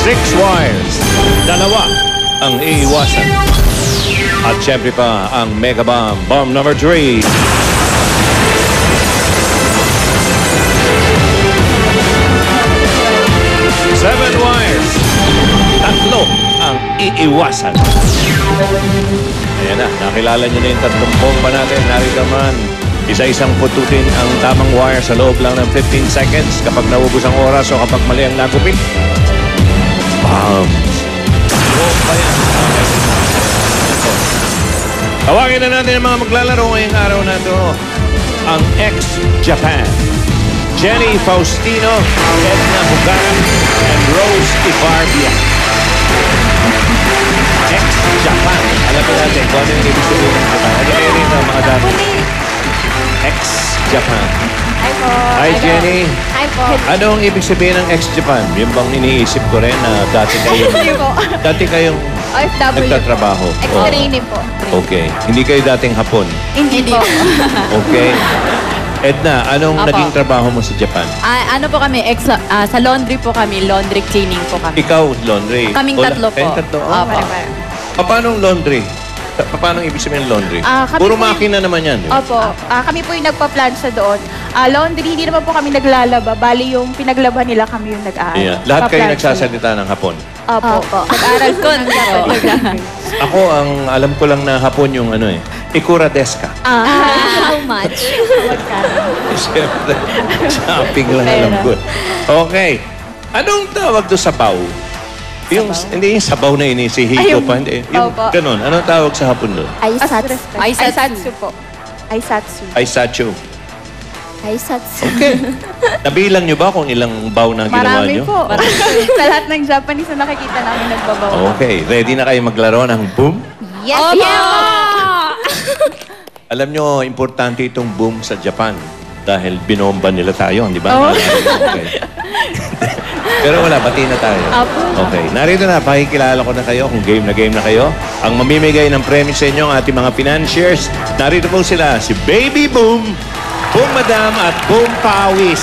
6 wires. 2 ang iiwasan. At syempre pa ang Mega Bomb. Bomb number 3. 7 wires. 3 ang iiwasan. Ayan na, nakilala nyo na yung 3 bomba natin. Narito naman, isa-isang pututin ang tamang wire sa loob lang ng 15 seconds kapag naubos ang oras o kapag mali ang nagupit. Bombs. Bomba yan. Tawagin na natin ang mga maglalaro ngayong araw na ito. Ang ex-Japan. Jenny Faustino, Edna Bugara, and Rose Ibardia. Ex-Japan. Alam mo natin kung ano yung ibig sabihin ng Japan. Ano kayo rin mga dami? Ex-Japan. Hi po. Hi, Jenny. Hi po. Ano ang ibig sabihin ng ex-Japan? Yung bang iniisip ko rin na Hindi po. dati kayong OFW nagtatrabaho? po. Ex-training po. Okay. Hindi kayo dating Hapon? Hindi po. Okay. Edna, anong Apo. naging trabaho mo sa Japan? Ano po kami, sa laundry po kami, laundry cleaning po kami. Ikaw, laundry. Kaming tatlo po. Kayong tatlo? Opo. Paano laundry? Paano ibig sabihin ng laundry? Kami Puro po yung- makina naman yan. di ba? Opo. Kami po yung nagpa-plancha doon. Laundry, hindi naman po kami naglalaba. Bali yung pinaglaban nila kami yung nag-aaral. Yeah. Lahat kayo Pa-plancha nagsasalita ng Hapon. lang. Opo. Nag-aaral po ng Japanese. Ako, ang alam ko lang na Hapon yung ano eh. Ikura deska. How much? Siyempre, shopping lang alam ko. Okay. Anong tawag doon sa baw? Yung, hindi yung sabaw na inisihiko pa. Hindi. Yung Opo. ganun. Anong tawag sa Hapon doon? Aisatsu. Aisatsu po. Aisatsu. Aisachu. Aisatsu. Okay. Nabilang nyo ba kung ilang baw na ginawa Marami nyo? po. Sa lahat ng Japanese na nakikita namin nagbabaw. Okay. Ready na kayo maglaro ng boom? Yes! Alam nyo, importante itong boom sa Japan dahil binomba nila tayo, di ba? Oo. Okay. Pero wala, bati na tayo. Apo. Okay, narito na, pakikilala ko na kayo kung game na kayo. Ang mamimigay ng premyo sa inyo, ang ating mga financiers, narito po sila, si Baby Boom, Boom Madam at Boom Pawis.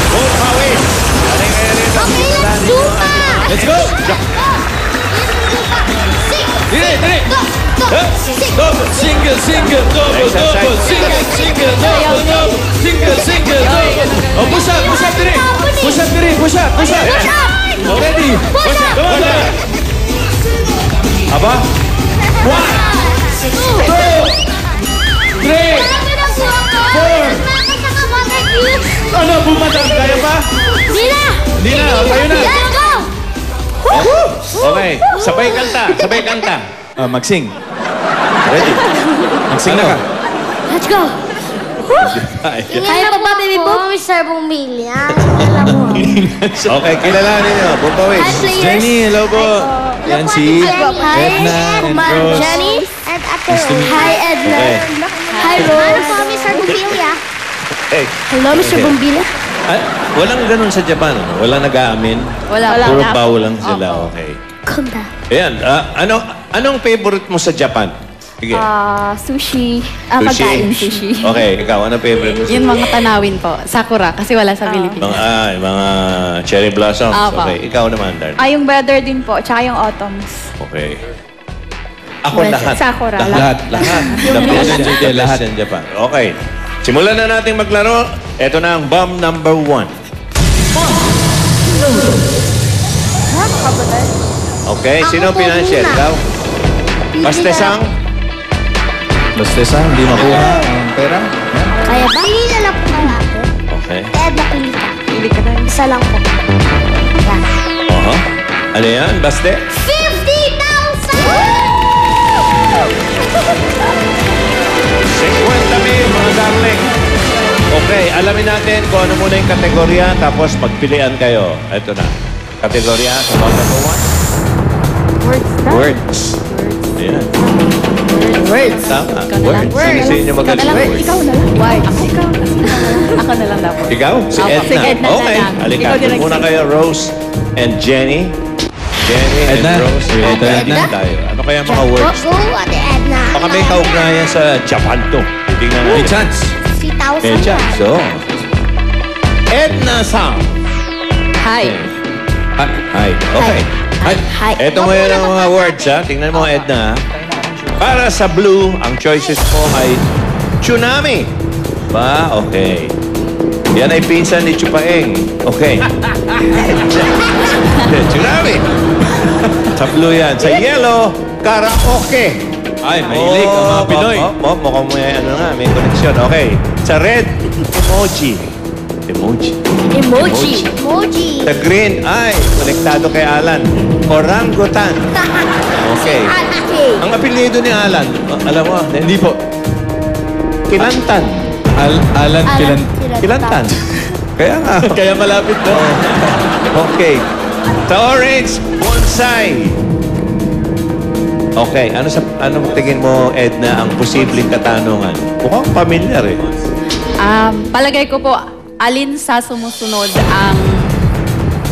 Boom Pawis! Alay kayo rito. Let's go! Dire! Double, single, double, double, single, double, single, double. Oh, push up, dire! Push up! Ready? Push up! Come on! Aba? 1, 2, 3, 4. Ano, bumadang? Kaya pa? Hindi na, kayo na. Okay, sabay kanta. Mag-sing. Ready? Mag-sing na ka. Let's go. Kaya pa ba, baby boom? Mr. Bumbilya. Alam mo. Okay, kilalanin nyo, Boom Pawis. Hi, players. Jenny, hello po. Yan si Edna and Rose. Jenny and Ate Rose. Hi, Edna. Okay. Hi, Rose. Hello, Mr. Bumbilya. Okay. Hello, Mr. Okay. Bumbilya. Walang ganun sa Japan, ano? Walang nag-aamin. Wala. Puro baw lang sila, okay. Kunda. Ayan, anong favorite mo sa Japan? Sige. Sushi. Pagkain sushi. Okay, ikaw, anong favorite mo sa Yung mga tanawin po. Sakura, kasi wala sa Pilipinas. mga cherry blossoms. Apa. Okay, ikaw naman, Darn. Yung weather din po, tsaka yung autumns. Okay. Ako lahat. Sakura. Lahat. The best in Japan. Okay. Simulan na natin maglaro. Ito na ang bomb number 1. Okay, sino ang financier? Ikaw? Pastesang? Basta sa hindi makuha ang pera. Kaya ba? Pili na lang po natin. Okay. Edna, pili ka. Pili ka na. Isa lang po. Yan. Ano yan? Baste? 50,000, mga darling. Okay, alamin natin kung ano muna yung kategorya, tapos magpilian kayo. Ito na. Kategorya sa bomb number 1. Words. Ayan. Words. Tama. Words. Sino sa inyo magaling sa words? Ikaw na lang. Why? Ako na lang dapat. Ikaw? Si Opo, Edna. si Edna na Okay. lang. Halika. Ikaw direct. Muna kayo, Rose and Jenny. Jenny and Edna. Rose. Ito, Edna. Tayo. Ano kaya mga words? Go, Ate Edna. Baka may kaugnayan sa Japan to. Tingnan May natin. chance. 3,000 May chance. So, Edna-san. Hi. Hi. Okay. Hi. Ito ngayon ang mga words, ha? Tingnan mo, Edna. Para sa blue, ang choices mo ay tsunami. Ba? Okay. Yan ay pinsan ni Chupaeng. Okay. Tsunami. Sa blue yan. Sa yellow, karaoke. Ay, mahilig ang mga Pinoy. Mukhang may ano nga, may connection. Okay. Sa red, emoji. Emoji. Emoji. Emoji. Sa green, ay, konektado kay Alan. Orangutan. Okay. Ang apelyido ni Alan, alam mo, Hindi po. Kilantan. Alan Kilan. Kilantan. Kaya nga. Kaya malapit na. Okay. Sa orange, bonsai. Okay. Anong tingin mo, Edna, ang posibleng katanungan? Mukhang familiar eh. Palagay ko po, alin sa sumusunod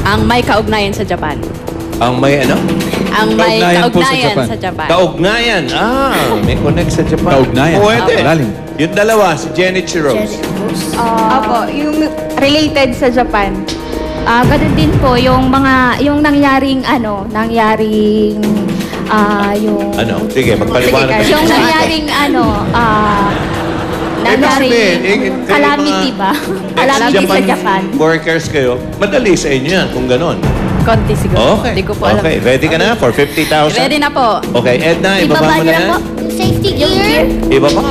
ang may kaugnayan sa Japan? Ang may ano? Ang may Kaugnayan po sa kaugnayan Japan. sa Japan. Kaugnayan. May connect sa Japan. Kaugnayan. Pwede. Malalim. Yung dalawa, si Genichi Rose. Opo, yung related sa Japan. Ganun din po, yung nangyaring, yung... Ano? Sige, magpaliwanag ka. Yung nangyaring, calamity ba? Calamity sa Japan. Workers kayo, madali sa inyo yan kung ganon. Konti siguro. Okay. Hindi ko po alam. Okay, ready ka na for 50,000? Ready na po. Okay, Edna, ibaba mo na yan. Safety gear. Ibaba.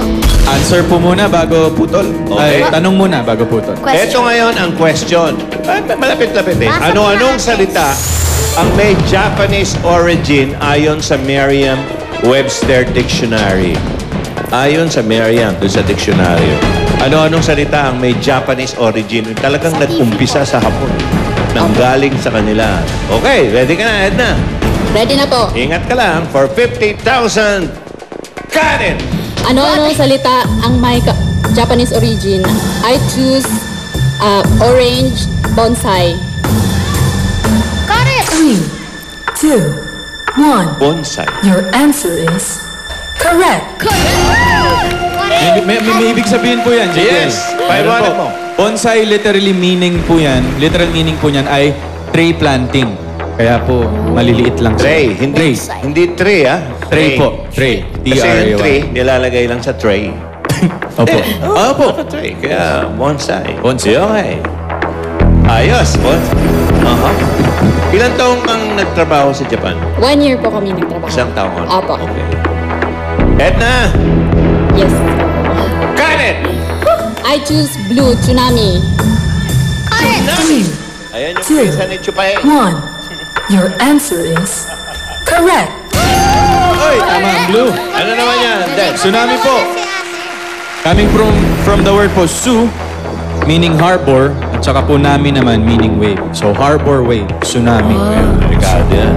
Answer po muna bago putol. Okay. Ay, tanong muna bago putol. Ito ngayon ang question. Ay, malapit-lapit eh. Nasa Ano-anong natin. salita ang may Japanese origin ayon sa Merriam-Webster Dictionary? Ayon sa Merriam, doon sa diksyonaryo. Ano-anong salita ang may Japanese origin? Talagang nag-umpisa sa Hapon. Nanggaling sa kanila. Okay, ready ka na, Edna? Ready na po. Ingat ka lang for 50,000. Karen! Ano-ano salita ang may Japanese origin? I choose orange bonsai. Correct. 3, 2, 1. Bonsai. Your answer is correct. May ibig sabihin po yan, JDL. Yes. Paliwanag mo. Bonsai literal meaning po niyan ay tree planting. Kaya po, maliliit lang siya. Tray. Hindi, Bonsai. hindi tray, ha? Tray po. Tray. Kasi yung tray, T-R-A-Y. nilalagay lang sa tray. Opo. Opo. Tray. Kaya bonsai. Bonsai. Okay. Ayos. Bonsai. Ilan taong kang nagtrabaho sa Japan? 1 year po kami nagtrabaho. Isang taon? Opo. Okay. Edna! Yes. Karen! I choose blue, tsunami. Ayan yung Two. pisa ni Chupae. 1. Your answer is correct. Oy, tama ang blue. Ano naman yan? Dad? Tsunami po. Coming from the word po, su, meaning harbor, at saka po nami naman, meaning wave. So, harbor wave, tsunami. Delikado yan.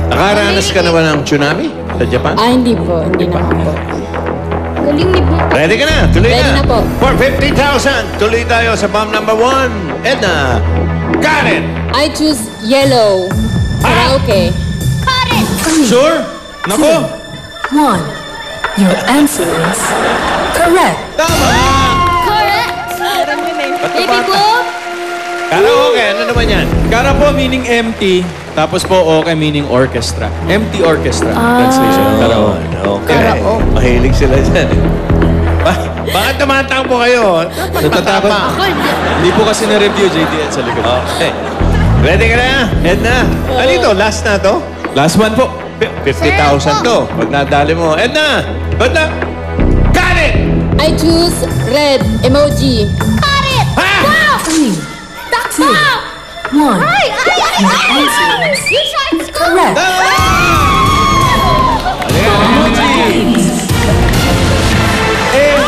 Nakaranas ka naman ng tsunami sa Japan? Hindi po. Hindi naman po. Galing ni Book. Ready ka na? Tuloy Ready na po. For 50,000, tuloy tayo sa bomb number 1. Edna! Karen! I choose yellow. Karaoke. Sure? Nako! 1. Your answer is correct. Tama! Baby Book. Karaoke, ano naman yan? Kara po meaning empty, tapos po okay meaning orchestra. Empty orchestra. Translation. Karaoke. Okay. Mahilig sila dyan. Bakit tumatakbo kayo? Natatakot. Hindi po kasi na-review JDL sa likod. Okay. Ready ka na, Edna? Dito, last na to. Last one po. 50,000 to. Pag nadali mo. Edna! Good luck! Karen! I choose red emoji. 3, 2, 1. Your answer is correct.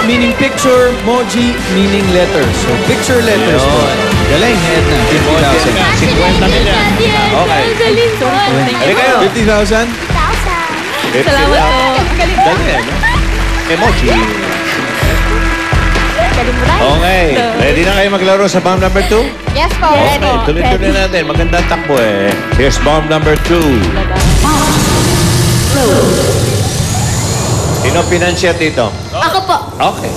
Meaning picture, moji, meaning letters. So, picture letters po. Galing, Edna. 50,000. 50 nila. Okay. Halika kayo. 50,000? Salamat po. Dali, no? Emoji. Okay. Ready na kayo maglaro sa bomb number 2? Yes po. Okay, tuloy-tuloy natin. Magandang takbo eh. Here's bomb number 2. Sino financier dito? Ako po. Okay.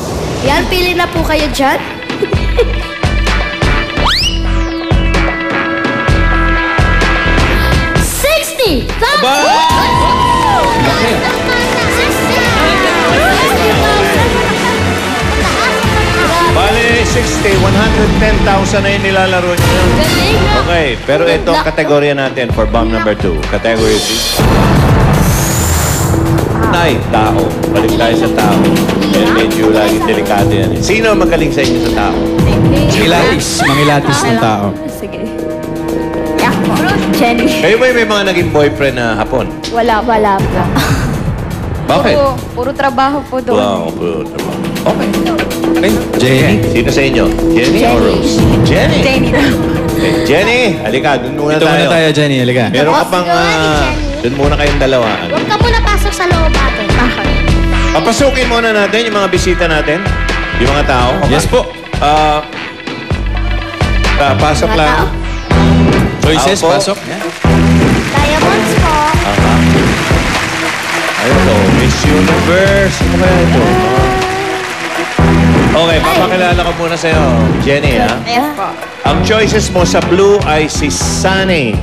Yan, pili na po kayo dyan. 60, 110,000 na yung nilalaro nyo. Okay, pero ito ang kategorya natin for bomb number 2. Category 3. Nay, tao. Balik tayo sa tao. Yan, medyo laging delikado yan. Sino ang magaling sa inyo sa tao? Mangilatis ng tao. Sige. Jenny. Kayo ba may mga naging boyfriend na hapon? Wala po. Bakit? Puro trabaho po doon. Wow, bro. Okay. Okay. Jenny. Sino sa inyo? Jenny or Rose? Jenny. Jenny na. Okay. Jenny, halika. Doon muna Ito muna tayo. tayo, Jenny. Halika. Meron ka pang... Jenny. doon muna kayong dalawa. Huwag ka muna pasok sa loob natin. Papasukin muna natin yung mga bisita natin. Yung mga tao. Yes po. Pasok Mga lang. tao? Choices, Tao po. pasok. Yan. Diamonds po. Ayun to, Miss Universe. Ano kaya ito? Okay, papakilala ko muna sa'yo. Jenny, ha? Yes po. Ang choices mo sa blue ay si Sunny.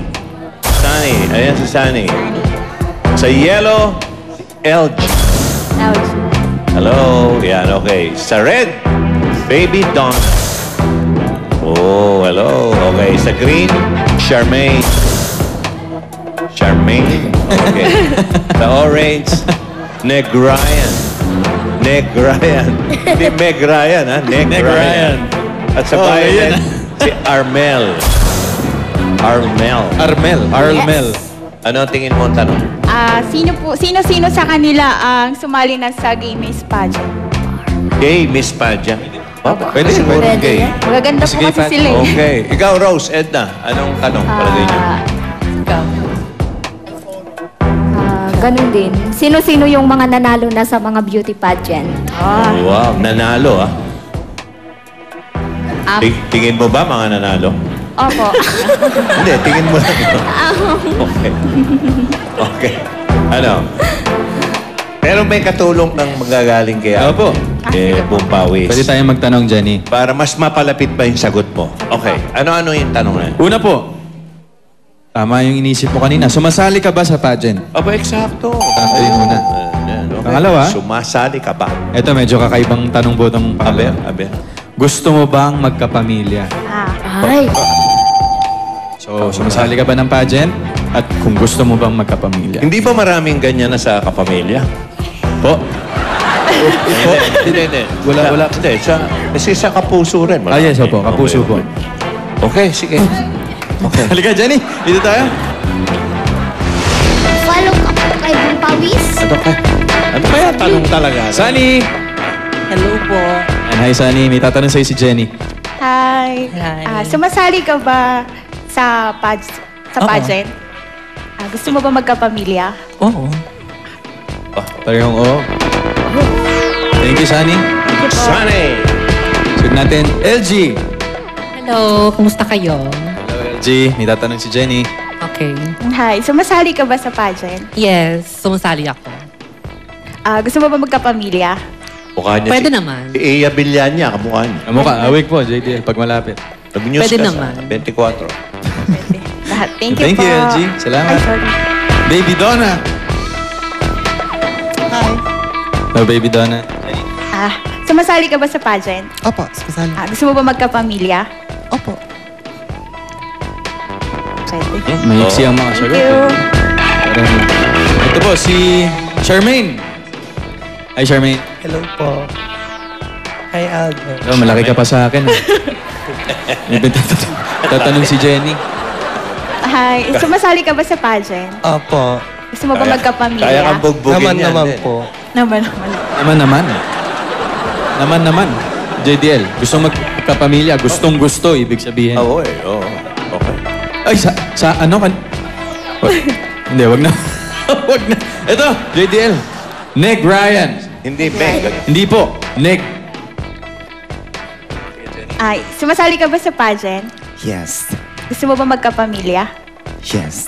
Sunny. Ayan si Sunny. Sa yellow, LG. Hello. Yan, okay. Sa red, Baby Donna. Oh, hello. Okay. Sa green, Charmaine. Charmaine. Okay. Sa orange, Neg Ryan. Neg Ryan. Hindi Meg Ryan, ha? Neg Ryan. At sa violet, si Armel. Armel. Armel. Ano ang tingin mo ang tanong? Sino-sino sa kanila ang sumali na sa Gay Miss Pageant? Gay Miss Pageant. Oh, pwede Pwede, siguro pwede. gay. Magaganda po Sige, kasi sila eh. Okay. Ikaw, Rose, Edna. Anong tanong? Palagay niyo. Ikaw. Ganun din. Sino-sino yung mga nanalo na sa mga beauty pageant? Wow, nanalo, ah. Tingin mo ba mga nanalo? Opo. Hindi, tingin mo lang. Okay. Okay. Ano? Pero may katulong ng magagaling kaya. Opo. Bumpawis. Pwede tayong magtanong, Jenny. Para mas mapalapit pa yung sagot mo. Okay. Ano-ano yung tanong na? Una po. Tama yung inisip mo kanina. Sumasali ka ba sa pageant? Aba, eksakto. Tama yun muna. Okay. Pangalawa? Sumasali ka ba? Ito, medyo kakaibang tanong po itong Aber, pangalawa. aber. Gusto mo bang magkapamilya? Ay, So, sumasali ka ba ng pageant? At kung gusto mo bang magkapamilya? Hindi ba maraming ganyan na sa kapamilya? Po. Hindi. Wala. Hindi, kasi sa kapuso rin. Ah, yes, opo. Kapuso po. Okay, sige. Okay. Halika, Jenny. Dito tayo. Follow up po kay Bumpawis. Ano kaya tanong talaga? Sunny! Hello po. And hi, Sunny. May tatanong sa'yo si Jenny. Hi. Hi. Sumasali ka ba sa Oo. pageant? Gusto mo ba magkapamilya? Oo. Parehong oo. Thank you, Sunny. Sunny! Sunod natin, LG. Hello, kumusta kayo? Hello, LG. May tatanong si Jenny. Okay. Hi. Sumasali ka ba sa pageant? Yes, sumasali ako. Gusto mo ba magkapamilya? Mukha niya Pwede naman. Si Iya Villania, kamukha niya. Ang mukha, awake po, JD, pag malapit. Nag-news Pwede ka naman. sa 24. Lahat. Thank you Thank po. you, LG. Salamat. Ay, sorry. Baby Donna. Hi. Hello, Baby Donna. Sumasali ka ba sa pageant? Opo, sumasali. Gusto mo ba magkapamilya? Opo. Pwede. Maiksi ang mga Thank sagot. you. Ito po, si Charmaine. Hi, Charmaine. Hello po. Hi, Aldo. Oh, malaki ka pa sa akin. May tatanong si Jenny. Hi. Sumasali ka ba sa pageant? Opo. Gusto mo ba magkapamilya? Kaya kang bugbugin yan. Naman din. po. Naman. Naman. JDL, gusto magkapamilya. Gustong-gusto, ibig sabihin. Oo, oo. Okay. Ay, sa ano kan? Hindi, wag na. Wag na. Ito, JDL. Neg Ryan. Hindi, Meg. Hindi po. Neg. Ay, sumasali ka ba sa pageant? Yes. Gusto mo ba magkapamilya? Yes.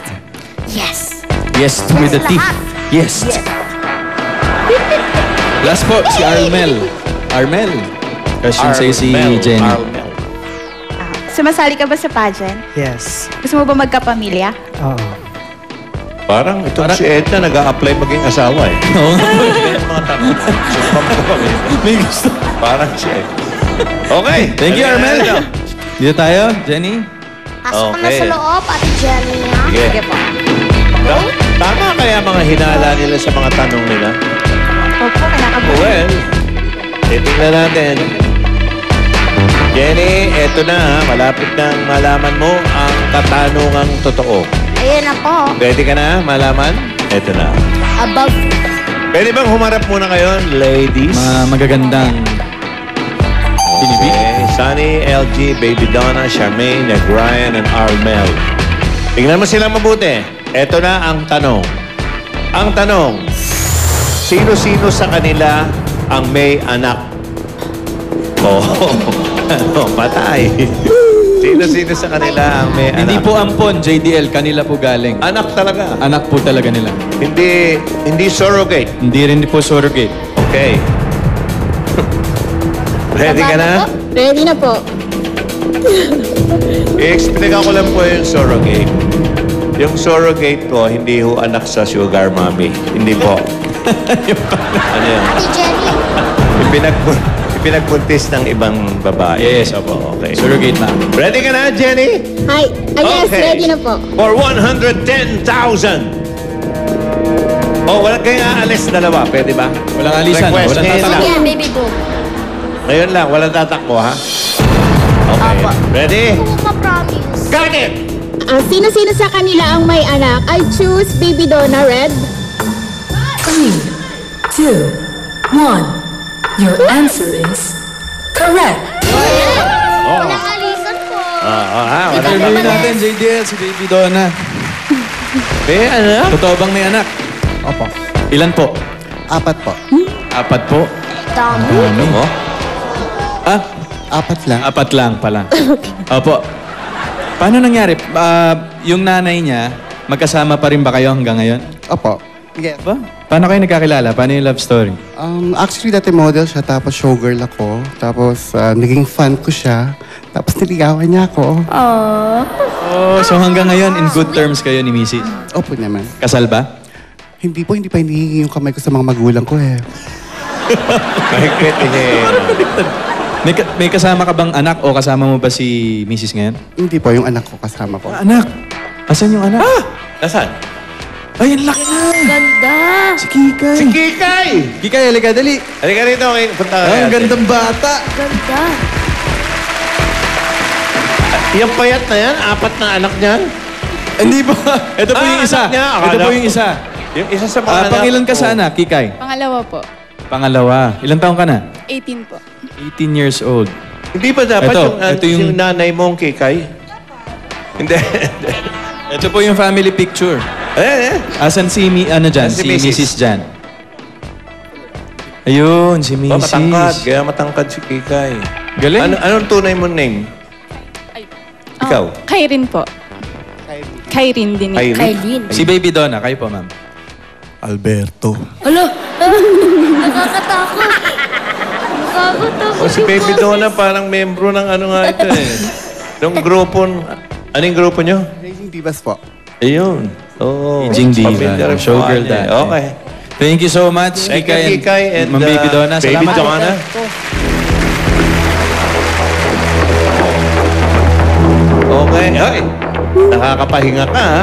Yes. Yes, with the T. Yes. Last po, si Armel. Armel. Question sa'yo si Jenny. Armel. Sumasali ka ba sa pageant? Yes. Gusto mo ba magkapamilya? Oo. Parang itong si Edna nag-a-apply maging asawa eh. Oo nga po. Yan ang mga tanong. Sumpam ko kami. May gusto. Parang siya eh. Okay. Thank you, Armel. Dito tayo, Jenny. Pasok na Okay. sa loob, Ate Jenny, ha? Sige. Sige po. Tama kaya mga hinala nila sa mga tanong nila? Opo, kinakabahan. Well, titingnan natin. Jenny, eto na ha. Malapit nang malaman mo ang katanungang totoo. Ayun na po. Ready ka na malaman? Eto na. Above. Pwede bang humarap muna kayo, ladies? Mga magagandang tinibig. Okay. Sunny, LG, Baby Donna, Charmaine, Neg Ryan, and Armel. Tingnan mo sila mabuti. Eto na ang tanong. Ang tanong, sino-sino sa kanila ang may anak? Oh, ano, patay. Sino-sino sa kanila ang may anak? Hindi po ampon, JDL. Kanila po galing. Anak talaga. Anak po talaga nila. Hindi surrogate. Hindi rin po surrogate. Okay. Ready ka na? Ready na po. I-explain ko lang po yung surrogate. Yung surrogate ko, hindi ho anak sa sugar mommy. Hindi po. Ano yun? Ate Jenny. Ipinagpuntis ng ibang babae. Yes, opo. Okay. Surrogate na. Ready ka na, Jenny? Hi. Yes, Okay. ready na po. For 110,000. Oh, wala kayong aalis dalawa. Pwede ba? Walang alisan. Request Walang ngayon tatakbo. lang. Yan, baby boom. Ngayon lang, walang tatakbo, ha? Okay. Ready? Promise. Got it! Sino-sino sa kanila ang may anak? I choose Baby Donna Red. 3, 2, 1. Your answer is correct. Walang alisan po. Wala Interviewin natin, JDL, si Baby Donna. May anak? Totoo bang may anak? Opo. Ilan po? 4 po. 4 po. Dami. Ano mo? Ah, 4 lang. 4 lang pala. Opo. Paano nangyari? Yung nanay niya, magkasama pa rin ba kayo hanggang ngayon? Opo. Yes. Ba? Paano kayo nagkakilala? Paano yung love story? Actually, dati model siya, tapos showgirl ako. Tapos, naging fan ko siya. Tapos, niligawan niya ako. Oh, so hanggang ngayon, in good terms kayo ni Mrs. Opo naman. Kasal ba? Hindi po, hindi pa hinihingi yung kamay ko sa mga magulang ko eh. Mahigpit eh. May kasama ka bang anak o kasama mo ba si Mrs. ngayon? Hindi po, yung anak ko kasama po. Anak! Asan yung anak? Nasaan? Ay, ang laki na! Ganda. Si Kikay! Si Kikay! Kikay, halika, dali! Halika rito, okay? Punta ka Ay, ang natin. gandang bata! Ganda. Yung payat na yan, 4 na anak niyan. Hindi po. Ito po yung isa. anak niya. Ito Akala po ko. yung isa. Yung isa sa mga anak. Pangilan ka ko. sa anak, Kikay? Pangalawa po. Pangalawa. Ilang taong ka na? 18 po. 18 years old. Hindi ba dapat Ito yung- yung nanay mong Kikay? Hindi. Ito po yung family picture. Asan si, Asan si si Mrs.? Mrs. Jan? Ayun, si Oh, Mrs. matangkad. Kaya matangkad si Kikay. Galing. Anong tunay mong name? Ikaw? Kairin po. Kairin din. Kairin? Kailin. Si Baby Donna, kayo po, ma'am. Alberto. Alo. Nakakatakot. Nakakatakot. O si Baby Donna parang membro ng ano nga ito eh. Nung grupo, anong grupo nyo? Raging Divas po. Ayun. Oo. Aging diva, Pamilyar po showgirl ano eh. dati. Okay. Thank you so much, Thank you, Kikay, Kikay, and Ma'am Baby Donna. Baby Salamat. Donna. Okay. Ay, nakakapahinga ka, ha?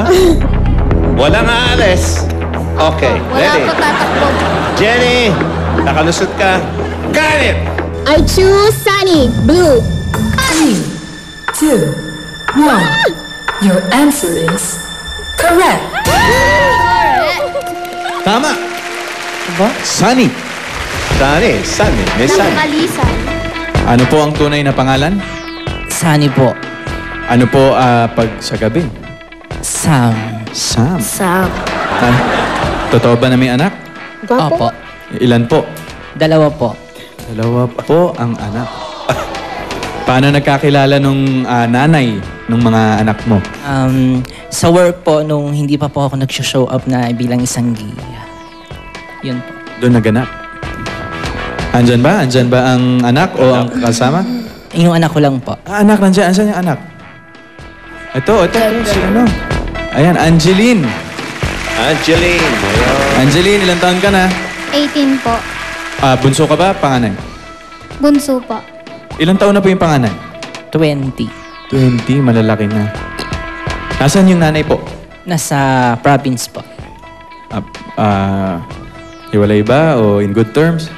Walang aalis. Okay, Wala ready? po tatakbo. Jenny, nakalusot ka. Got it! I choose Sunny Blue. 3, 2, 1. Your answer is correct. Tama. Diba? Sunny. Sunny, Sunny, may Sunny. Nakalisan. Ano po ang tunay na pangalan? Sunny po. Ano po pag sa gabi? Sam. Sam. Sam. Ah, totoo ba na may anak? Opo. Ilan po? 2 po. 2 po ang anak. Paano nagkakilala nung nanay nung mga anak mo? Sa work po, nung hindi pa po ako nag-show up na bilang isang gay. Yun po. Doon naganap. Andyan ba? Andyan ba ang anak o ang kasama? Yung anak ko lang po. Anak, nandiyan. Andiyan yung anak? Ito, si ano? Ayan, Angeline. Angeline. Ayun. Angeline, ilang taon ka na? 18 po. Bunso ka ba? Panganay? Bunso po. Ilang taon na po yung panganay? 20. 20, malalaki na. Nasaan yung nanay po? Nasa province po. Hiwalay ba o in good terms?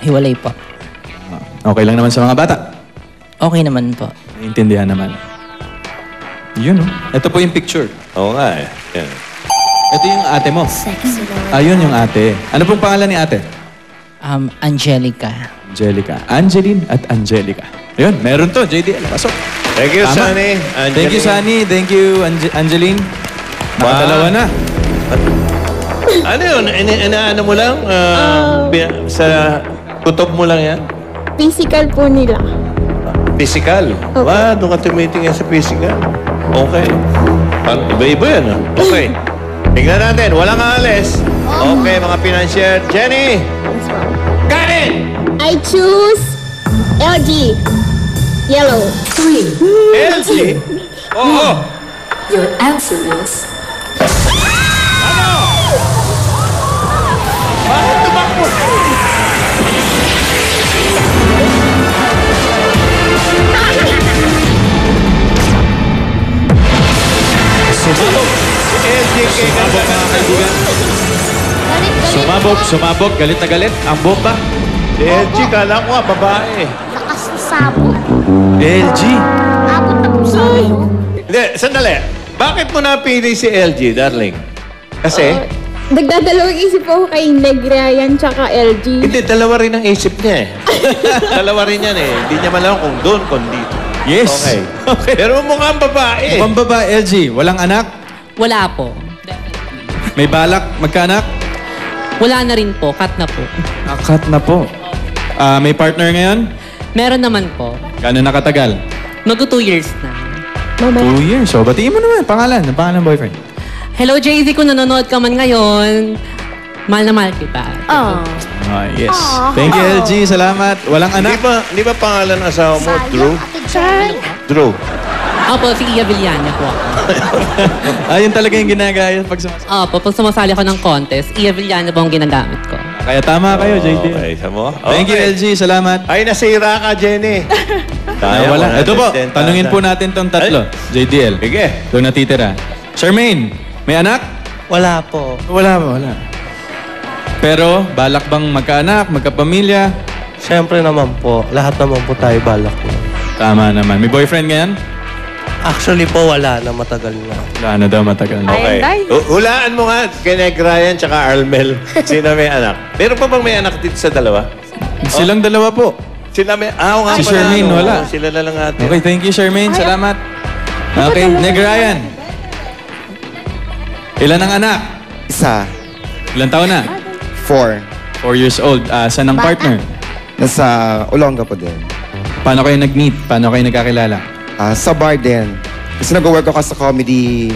Hiwalay po. Okay lang naman sa mga bata. Okay naman po. Naiintindihan naman. Yun, oh. Ito po yung picture. Oo nga eh. Yan. Ito yung ate mo. Sexy naman. Ayun yung ate. Ano pong pangalan ni ate? Angelica. Angelica. Angeline at Angelica. Ayun, meron to. JDL. Pasok. Thank you, Tama. Sunny. Thank you, Sunny. Thank you, Angeline. Nakadalawa na. Ano yun? Ano mo lang? Sa kutob mo lang yan? Physical po nila. Physical? Okay. Doon ka tumitingin sa physical. Okay. Parang iba-iba yan. Okay. Tingnan natin. Walang alis. Okay, mga financier. Jenny! Karen! I choose LG. Yellow. 3. LG! Oo! Your answer is Bakit tumakbo? Sumabog! Si LG kay Sumabog, mga kaibigan. Sumabog. Galit na galit. Ang bomba. Si LG, kala ko babae. Lakas na sabog. LG. Abot na po sabog. Hindi, sandali. Bakit mo napili si LG, darling? Kasi, Nagdadalawang isip po ako kay Neg Ryan tsaka LG. hindi, dalawa rin ang isip niya eh. Dalawa rin yan eh. Hindi niya malaman kung doon, kung dito. Yes. Okay. Pero mukhang babae. Mukhang babae, LG. Walang anak? Wala po. May balak? Magkaanak? Wala na rin po. Cut na po. Akat na po. May partner ngayon? Meron naman po. Gano'n nakatagal? Magto 2 years na. 2 years. So, batiin mo naman. Pangalan. Ang pangalan ng boyfriend. Hello, JZ. Kung nanonood ka man ngayon, mahal na mahal kita. Yes. Thank you, LG. Salamat. Walang Hindi anak? ba pangalan ng asawa mo? Drew? Drew. Opo, si Iya Villana po. Ayun talaga yung ginagaya pag sumasama. Opo, pag sumasali ako ng contest, Iya Villana po ang ginagamit ko. Kaya tama kayo, JD. Okay, sa mo? Thank you, LG. Salamat. Ay, nasira ka, Jenny. Wala. Ito po, tanungin po natin tong tatlo. JDL. Sige. Doon natitira. Charmaine, may anak? Wala po. Wala. Pero, balak bang magkaanak, magkapamilya? Siyempre naman po, lahat naman po tayo balak po. Tama naman. May boyfriend ngayon? Actually po, wala na, matagal na. Wala na daw, matagal na. Okay. Hulaan mo nga kay Neg Ryan tsaka Armel. Sino may anak? Meron pa bang may anak dito sa dalawa? Silang dalawa po. Sila may... oo nga Si pala, Charmaine, no? wala. Sila na lang natin. Okay, thank you, Charmaine. Salamat. Okay, Neg Ryan. Ilan ang anak? Isa. Ilan taon na? 4. 4 years old. Saan ang partner? Nasa Olonga po din. Paano kayo nag-meet? Paano kayo nagkakilala? Sa bar din. Kasi nag-work ako sa comedy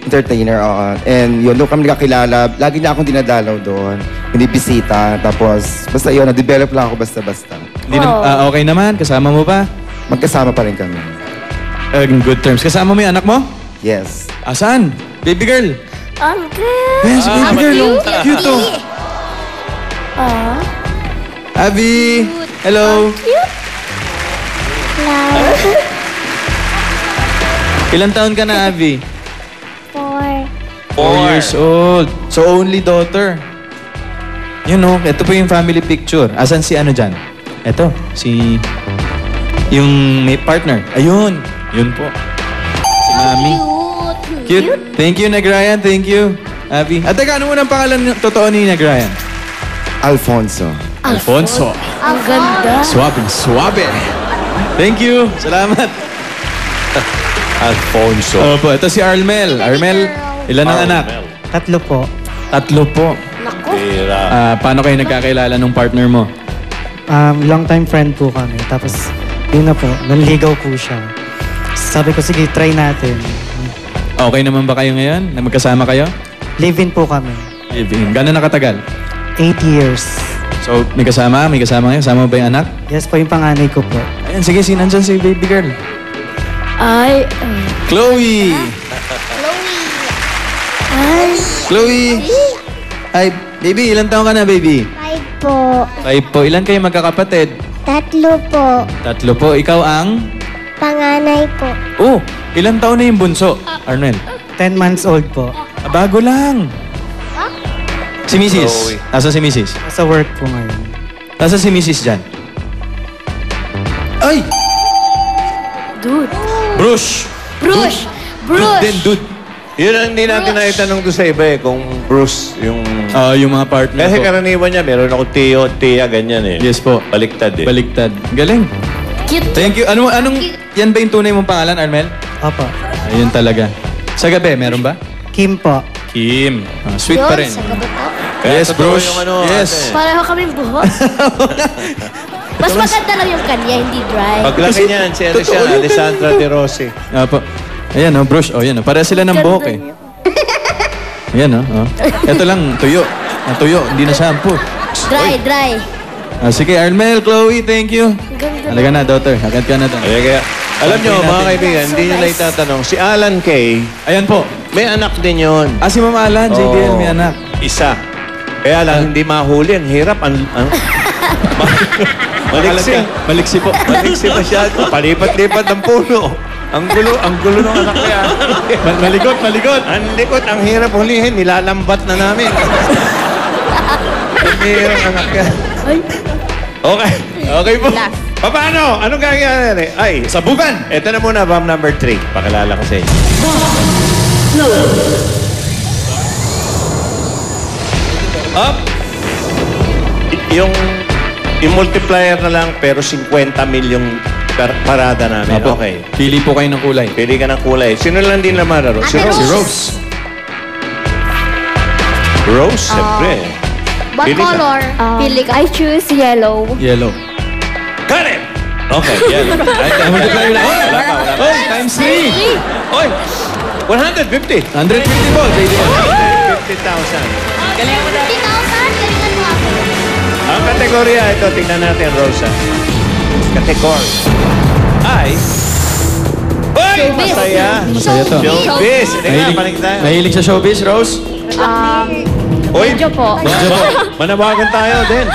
entertainer. And yun, doon kami nakakilala. Lagi niya akong dinadalaw doon. Binibisita. Tapos, basta yun, na-develop lang ako basta-basta. Hindi na, okay naman? Kasama mo ba? Magkasama pa rin kami. In good terms. Kasama mo yung anak mo? Yes. Saan? Baby girl. Uncle. Yes, baby girl. Cute to. Abby. Hello. Ilang taon ka na, Abby? 4. 4 years old. So, only daughter. Yun know, ito po yung family picture. Asan si ano dyan? Ito, si... Yung may partner. Ayun. Yun po. Si Mami. Cute. Thank you, Neg Ryan. Thank you, Abby. At teka, ano mo ng pangalan totoo ni Neg Ryan? Alfonso. Alfonso. Ang ganda. Suabe. Thank you. Salamat. Alfonso. Opo, ito si Armel. Armel, ilan ang anak? 3 po. 3 po. Tira. Paano kayo nagkakilala nung partner mo? Long time friend po kami. Tapos, yun na po, nanligaw po siya. Sabi ko, sige, try natin. Okay naman ba kayo ngayon? Na magkasama kayo? Live-in po kami. Living. Gano'n nakatagal? 8 years. So, may kasama? May kasama kayo? Sama ba yung anak? Yes po, yung panganay ko po. Ayan, sige, sinandyan si baby girl. Chloe! Chloe! Ay, baby, ilan taon ka na, baby? 5 po. 5 po. Ilan kayo magkakapatid? 3 po. 3 po. Ikaw ang? Panganay po. Oh, ilang taon na yung bunso, Arnel? 10 months old po. Bago lang. Si Mrs. Chloe. Nasa si Mrs. Sa work po ngayon. Nasa si Mrs. dyan. Ay! Dude. Bruce! Bruce! Dude din, dude. Yun ang hindi natin naitanong doon sa iba eh, kung Bruce, yung... Yung mga partner Kasi po. karaniwan niya, meron ako Tio, Tia, ganyan eh. Yes po. Baliktad eh. Baliktad. Galing. Cute. Thank you. Anong, yan ba yung tunay mong pangalan, Armel? Apa. Ayun talaga. Sa gabi, meron ba? Kim po. Kim. Sweet pa rin. Sa gabi po. Kaya Yes, totoo Bruce. yung ano, Yes. ate. Pareho kaming buhok. Mas maganda lang yung kanya, hindi dry. Paglaki niyan, si ano siya, totoo yun. Alessandra De Rossi. Po. Ayan, Bruce. Yan, Pareha sila ng buhok eh. Ayan, Ito lang, tuyo. Tuyo, hindi na shampoo. Dry. Sige, Armel, Chloe, thank you. Ganda. Halika na, daughter. Agad ka na doon. Kaya, alam nyo, Sabihin mga natin. kaibigan, hindi nyo na itatanong. Si Alan Kay, Ayan po. may anak din yun. Si Mama Alan, JDL, Oo. may anak. Isa. Kaya lang, hindi mahuli. Ang hirap. Maliksi. Maliksi po. Maliksi masyado. Palipat-lipat ng puno. Ang gulo ng anak niya. Malikot. Ang likot, ang hirap hulihin. Nilalambat na namin. Ang hirap ang anak niya. Okay. Okay po. Paano? Anong gagawin? Ay, Sabugan! ito na muna, bomb number 3. Pakilala ko sa inyo. Up. Yung multiplier na lang, pero 50 milyong parada namin. Apo. Okay. Pili po kayo ng kulay. Pili ka ng kulay. Sino lang din naman, Rose? Si Ate Rose. Si Rose. Rose, siyempre. What Pili ka. color? Pili ka. I choose yellow. Yellow. Got it! Okay, yan. Multiply mo na. Wala ka. Oh, times 3. Oy! 150. 150 po, JDL. 50,000. Galing mo na. 50,000? Galingan mo ako. Ang kategorya, ito, tingnan natin, Rosa. Kategorya ay... Uy! Masaya! Masaya to. Showbiz! Hindi nga, panig tayo. Mahilig sa showbiz, Rose? Uy! Medyo po. Manawagan tayo din.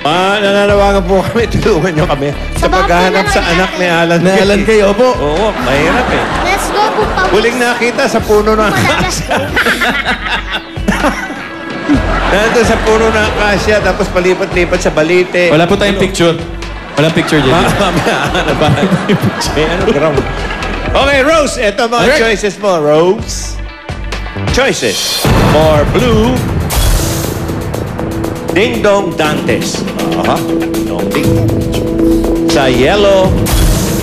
Nananawagan po kami, tulungan nyo kami sa Sa paghahanap bangko sa na lang anak ni Alan. Na Alan kayo, opo. Oo, mahirap eh. Let's go, Pupa. Huling nakita sa puno ng akasya. Nandun sa puno ng akasya, tapos palipat-lipat sa balite. Wala po tayong picture. Walang picture, JDL. Mamaya, ano ba? May ano, gram. Okay, Rose, ito mga Alright. choices mo. Rose. Choices for blue. Ding Dong Dantes. Dong Ding. Sa yellow,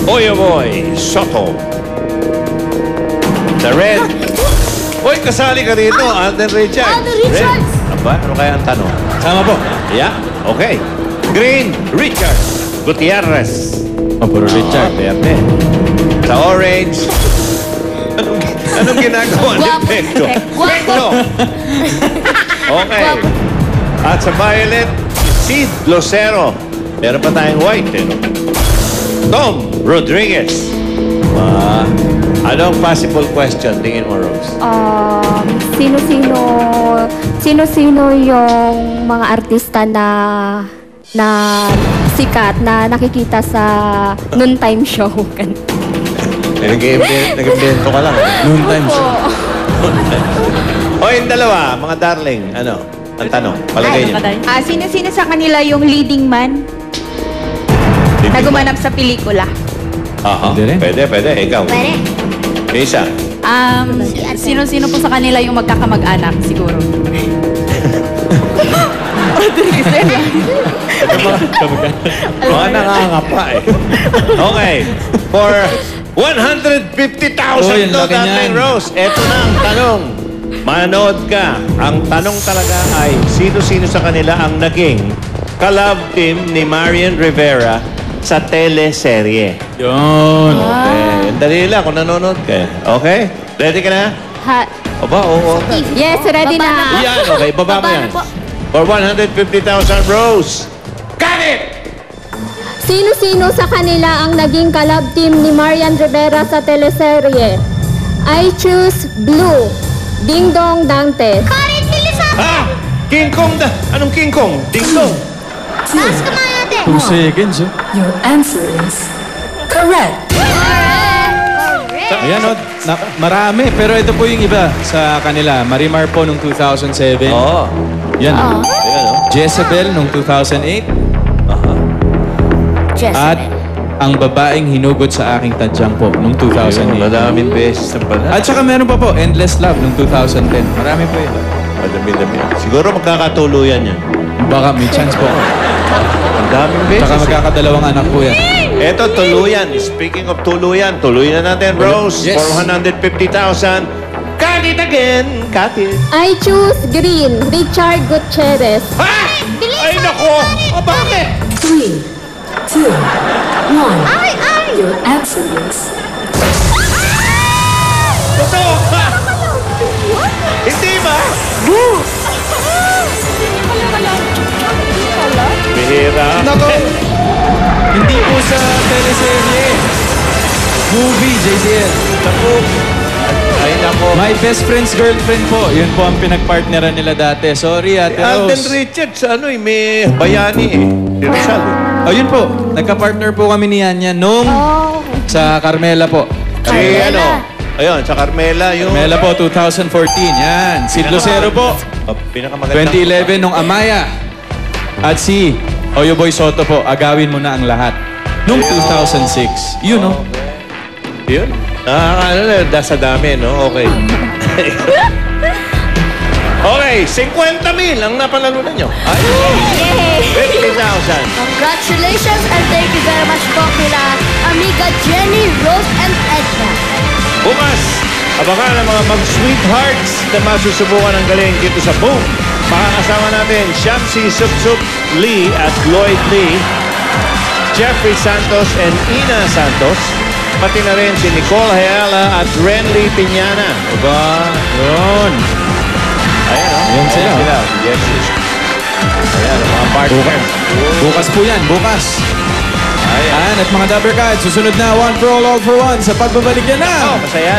Oyo Boy Soto. Sa red, uy, kasali ka rito, Alden Richards. Alden Richards. Red. Aba, ano kaya ang tanong? Sama po. Yeah, okay. Green, Richards Gutierrez. Puro Richard. Verde. Sa orange, anong ginagawa ni Guwapo. Pekto? Guwapo. Okay. At sa violet, Sid Lucero. Meron pa tayong white, eh, no? Tom Rodriguez. Anong possible question? Tingin mo, Rose. Sino-sino yung mga artista na sikat na nakikita sa noontime show? Nag-invento ka lang. Noon times. O, yung dalawa, mga darling. Ano? Ang tanong. Palagay niyo. Sino-sino sa kanila yung leading man na gumanap sa pelikula? Aha. Pwede rin. Pwede. Ikaw. Pwede. Yung isa. Sino-sino po sa kanila yung magkakamag-anak siguro? Mga nakangapa eh. Okay. For 150,000 Oh, yung to, laki Darling niyan. Rose. Ito na ang tanong. Manood ka. Ang tanong talaga ay, sino-sino sa kanila ang naging kalab team ni Marian Rivera sa teleserye? Yun. Okay. Dali lang kung nanonood ka. Okay? Ready ka na? Aba, oo. Yes, ready na. Yan, okay. Baba mo yan. For 150,000, Rose. Got it! Sino-sino sa kanila ang naging collab team ni Marian Rivera sa teleserye? I choose blue. Ding Dong Dantes. Karin, bilis ako. Ha? King Kong da. Anong King Kong? Ding Dong. Taas ka mga natin. 2 seconds, oh. Your answer is correct. Ayan, oh. Marami. Pero ito po yung iba sa kanila. Marimar po nung 2007. Oo. Yan. Ayan, oh. Jezebel nung 2008. Jezebel. At ang babaeng hinugot sa aking tadyang po nung 2008. Madaming beses na pala. At saka meron pa po, Endless Love nung 2010. Marami po yun. Madami-dami. Siguro magkakatuluyan yan. Baka may chance po. Ang daming beses. Saka magkakadalawang anak po yan. Eto, tuluyan. Speaking of tuluyan, tuluyan na natin, Rose. Yes. 450,000. Cut it again. Cut it. I choose green, Richard Gutierrez. Ha? Ay, nako! O, bakit? 3, 2, 1. Your answer is Totoo ka! Hindi ba? Bihira. Nako! Hindi po sa teleserye. Movie, JCL. Naku. Ay, nako. My best friend's girlfriend po. Yun po ang pinagpartneran nila dati. Sorry, Ate Alden Rose. Richards, ano eh, may bayani eh. Si Rizal eh. Oh, yun po. Nagka-partner po kami ni Yanya nung sa Carmela po. Si ano? Ayun, sa Carmela, yung... Carmela po, 2014. Yan. Si Lucero po. Pinakamaganda. 2011 nung Amaya. At si Oyo Boy Soto po. Agawin mo na ang lahat. Nung 2006. Yun, no? Yun? Ano na, sa dami, no? Okay. Okay, 50,000 ang napanalunan nyo. Ay, 50,000. Congratulations and thank you very much po kila Amiga Jenny, Rose, and Edna. Bukas, abangan ang mga mag-sweethearts na masusubukan ang galing dito sa Boom. Makakasama natin Shamsi Supsup Lee at Lloyd Lee, Jeffrey Santos and Ina Santos, pati na rin si Nicole Ayala at Renly Piñana. Diba? Yun. Ayan, oh. Ayan sila, oh. Yes, yes. Ayan, mga partner. Bukas po yan. Bukas. Ayan. At mga Dabber Cats, susunod na One for All for One sa pagbabalik yan na. Masaya.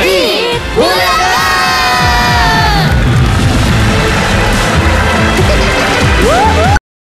Bulaga!